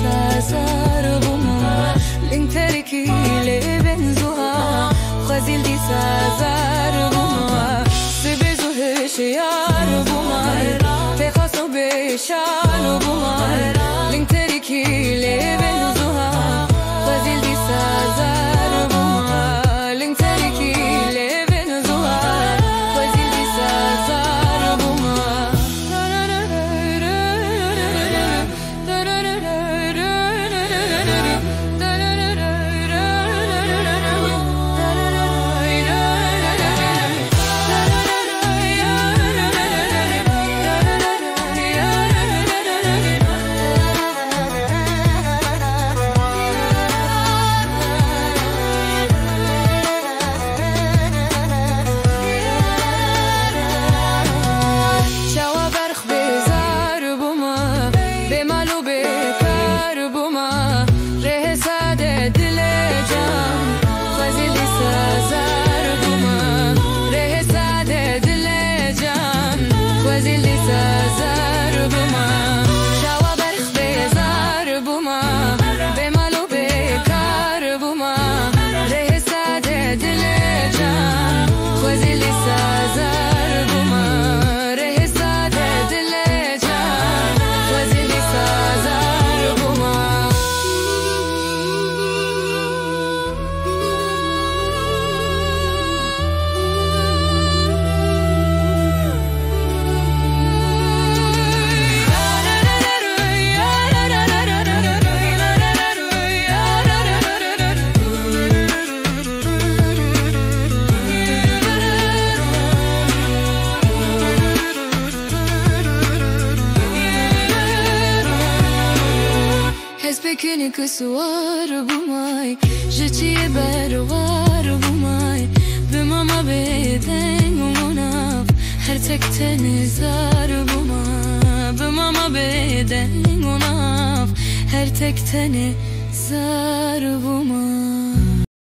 سازار بوما لنتركي لبنزوها خزيل دي سازار بوما سبزوه شيار بوما تخاصو بشال بوما لنتركي لبنزوها خزيل دي سازار بوما لنتركي لبنزوها خزيل دي سازار بوما Pekini kısvar bumay Jıçı bervar bumay Bımama beden umunaf Her tekten zar buma Bımama beden unaf Her tekten zar buma